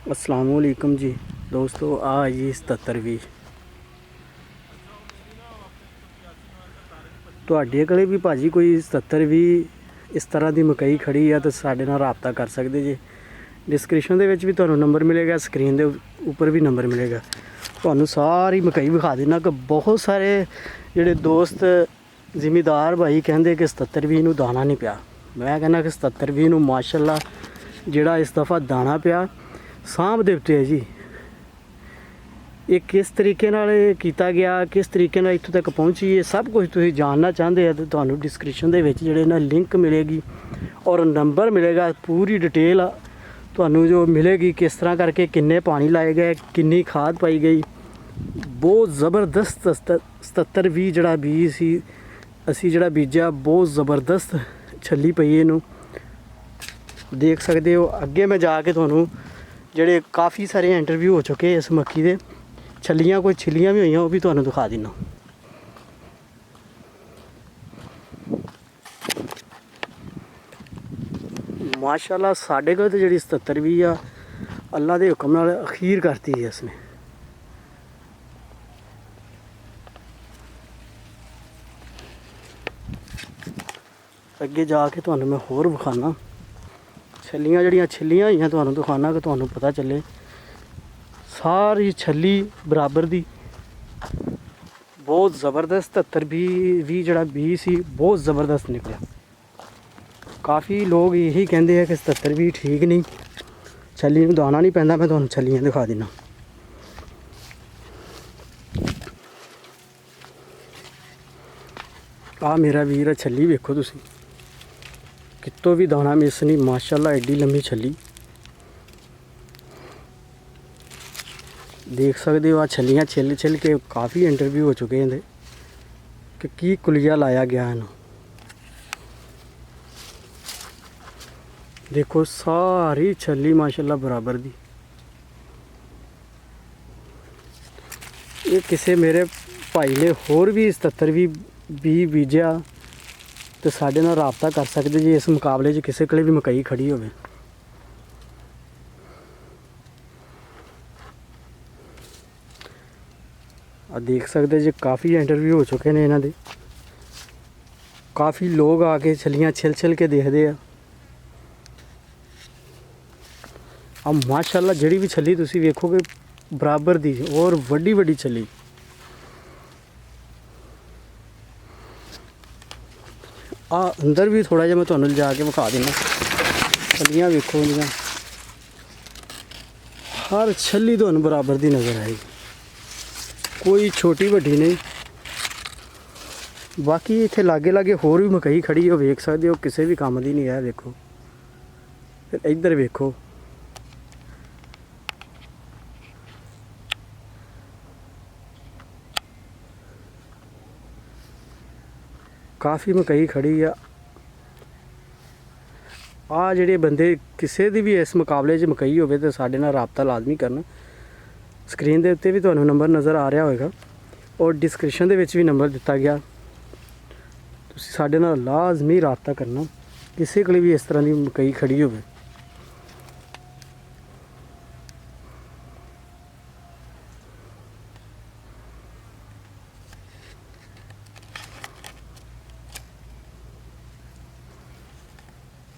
अस्सलामुअलैकुम जी दोस्तों, आ जी 77 ਤੁਹਾਡੇ ਕੋਲੇ ਵੀ ਭਾਜੀ ਕੋਈ 77 ਇਸ ਤਰ੍ਹਾਂ ਦੀ ਮਕਈ ਖੜੀ ਆ ਤਾਂ ਸਾਡੇ ਨਾਲ ਰਾਬਤਾ ਕਰ ਸਕਦੇ ਜੀ। ਡਿਸਕ੍ਰਿਪਸ਼ਨ ਦੇ ਵਿੱਚ ਵੀ ਤੁਹਾਨੂੰ ਨੰਬਰ ਮਿਲੇਗਾ, ਸਕਰੀਨ ਦੇ ਉੱਪਰ ਵੀ ਨੰਬਰ ਮਿਲੇਗਾ। ਤੁਹਾਨੂੰ ਸਾਰੀ ਮਕਈ ਵਿਖਾ ਦੇਣਾ ਕਿ ਬਹੁਤ ਸਾਰੇ ਜਿਹੜੇ ਦੋਸਤ ਜ਼ਿਮੀਦਾਰ ਭਾਈ ਕਹਿੰਦੇ ਕਿ 77 ਨੂੰ ਦਾਣਾ ਨਹੀਂ ਪਿਆ। ਮੈਂ ਕਹਿੰਦਾ ਕਿ 77 ਨੂੰ ਮਾਸ਼ਾਅੱਲਾ ਜਿਹੜਾ ਇਸ ਦਫਾ ਦਾਣਾ ਪਿਆ ਸਾਂਭ ਦੇ ਉੱਤੇ ਹੈ ਜੀ। ਇਹ ਕਿਸ ਤਰੀਕੇ ਨਾਲ ਕੀਤਾ ਗਿਆ, ਕਿਸ ਤਰੀਕੇ ਨਾਲ ਇੱਥੋਂ ਤੱਕ ਪਹੁੰਚੀ, ਇਹ ਸਭ ਕੁਝ ਤੁਸੀਂ ਜਾਣਨਾ ਚਾਹੁੰਦੇ ਆ ਤਾਂ ਤੁਹਾਨੂੰ ਡਿਸਕ੍ਰਿਪਸ਼ਨ ਦੇ ਵਿੱਚ ਜਿਹੜੇ ਨਾ ਲਿੰਕ ਮਿਲੇਗੀ ਔਰ ਨੰਬਰ ਮਿਲੇਗਾ। ਪੂਰੀ ਡਿਟੇਲ ਤੁਹਾਨੂੰ ਜੋ ਮਿਲੇਗੀ, ਕਿਸ ਤਰ੍ਹਾਂ ਕਰਕੇ ਕਿੰਨੇ ਪਾਣੀ ਲਾਏ ਗਏ, ਕਿੰਨੀ ਖਾਦ ਪਾਈ ਗਈ। ਬਹੁਤ ਜ਼ਬਰਦਸਤ 77 ਜਿਹੜਾ ਬੀਜ ਸੀ ਅਸੀਂ ਜਿਹੜਾ ਬੀਜਿਆ, ਬਹੁਤ ਜ਼ਬਰਦਸਤ ਛੱਲੀ ਪਈ ਇਹਨੂੰ ਦੇਖ ਸਕਦੇ ਹੋ। ਅੱਗੇ ਮੈਂ ਜਾ ਕੇ ਤੁਹਾਨੂੰ ਜਿਹੜੇ ਕਾफ़ी ਸਾਰੇ ਇੰਟਰਵਿਊ ਹੋ ਚੁੱਕੇ ਇਸ ਮੱਕੀ ਦੇ, ਛੱਲੀਆਂ ਕੋਈ ਛਿੱਲੀਆਂ ਵੀ ਹੋਈਆਂ ਉਹ ਵੀ ਤੁਹਾਨੂੰ ਦਿਖਾ ਦਿੰਦਾ। ਮਾਸ਼ਾਅੱਲਾ ਸਾਡੇ ਕੋਲ ਤਾਂ ਜਿਹੜੀ 77 ਆ ਅੱਲਾ ਦੇ ਹੁਕਮ ਨਾਲ ਅਖੀਰ ਕਰਤੀ ਹੈ ਇਸਨੇ। ਅੱਗੇ ਜਾ ਕੇ ਤੁਹਾਨੂੰ ਮੈਂ ਹੋਰ ਵਿਖਾਣਾ ਛੱਲੀਆਂ ਜਿਹੜੀਆਂ ਛਿੱਲੀਆਂ ਹੋਈਆਂ, ਤੁਹਾਨੂੰ ਦਿਖਾਣਾ ਕਿ ਤੁਹਾਨੂੰ ਪਤਾ ਚੱਲੇ ਸਾਰੀ ਛੱਲੀ ਬਰਾਬਰ ਦੀ। ਬਹੁਤ ਜ਼ਬਰਦਸਤ 77 ਜਿਹੜਾ ਬੀਜ ਸੀ ਬਹੁਤ ਜ਼ਬਰਦਸਤ ਨਿਕਲਿਆ। ਕਾफ़ी ਲੋਕ ਇਹੀ ਕਹਿੰਦੇ ਆ ਕਿ 77 ਠੀਕ ਨਹੀਂ, ਛੱਲੀ ਨੂੰ ਦਾਣਾ ਨਹੀਂ ਪੈਂਦਾ। ਮੈਂ ਤੁਹਾਨੂੰ ਛੱਲੀਆਂ ਦਿਖਾ ਦਿੰਦਾ। ਆ ਮੇਰਾ ਵੀਰ ਆ, ਛੱਲੀ ਵੇਖੋ ਤੁਸੀਂ, ਕਿਤੋਂ ਵੀ ਦਾਣਾ ਮਿਸ ਨਹੀਂ। ਮਾਸ਼ਾਅੱਲਾ ਐਡੀ ਲੰਮੀ ਛੱਲੀ देख सकते हो। आ छलियाँ छिल छिल के काफ़ी इंटरव्यू हो चुके हैं कि की कुलिया लाया गया है। देखो सारी छली माशाल्लाह बराबर दी। ये किसी मेरे भाई ने होर भी 77 भी बीजा तो साढ़े नाल राबता कर सकते जी। इस मुकाबले च किसी कोल भी मकई खड़ी होवे। देख सकते जी काफ़ी इंटरव्यू हो चुके हैं इन्हों दे। काफ़ी लोग आके छलियाँ छिल छिल के देखते हैं। अब माशाल्लाह जिहड़ी भी छली तुसी वेखोगे बराबर दी और वड्डी वड्डी छली। आ अंदर भी थोड़ा जिहा मैं तुहानूं जाके विखा देना। छलियाँ वेखो इहदियां, हर छली तुहानूं बराबर दी नज़र आएगी, कोई छोटी वड्डी नहीं। बाकी इत्थे लागे लागे होर भी मकई खड़ी हो, वेख सकते हो, किसी भी काम दी नहीं है। देखो फिर इधर वेखो, काफ़ी मकई खड़ी आ। ਜਿਹੜੇ ਬੰਦੇ ਕਿਸੇ ਦੀ ਵੀ ਇਸ ਮੁਕਾਬਲੇ 'ਚ ਮਕਈ ਹੋਵੇ ਤਾਂ ਸਾਡੇ ਨਾਲ ਰਾਬਤਾ ਲਾਜ਼ਮੀ ਕਰਨਾ। ਸਕਰੀਨ ਦੇ ਉੱਤੇ ਵੀ ਤੁਹਾਨੂੰ ਨੰਬਰ ਨਜ਼ਰ ਆ ਰਿਹਾ ਹੋਵੇਗਾ ਔਰ ਡਿਸਕ੍ਰਿਪਸ਼ਨ ਦੇ ਵਿੱਚ ਵੀ ਨੰਬਰ ਦਿੱਤਾ ਗਿਆ। ਤੁਸੀਂ ਸਾਡੇ ਨਾਲ ਲਾਜ਼ਮੀ ਰਾਬਤਾ ਕਰਨਾ ਕਿਸੇ ਕੋਲ ਵੀ ਇਸ ਤਰ੍ਹਾਂ ਦੀ ਮਕਈ ਖੜੀ ਹੋਵੇ।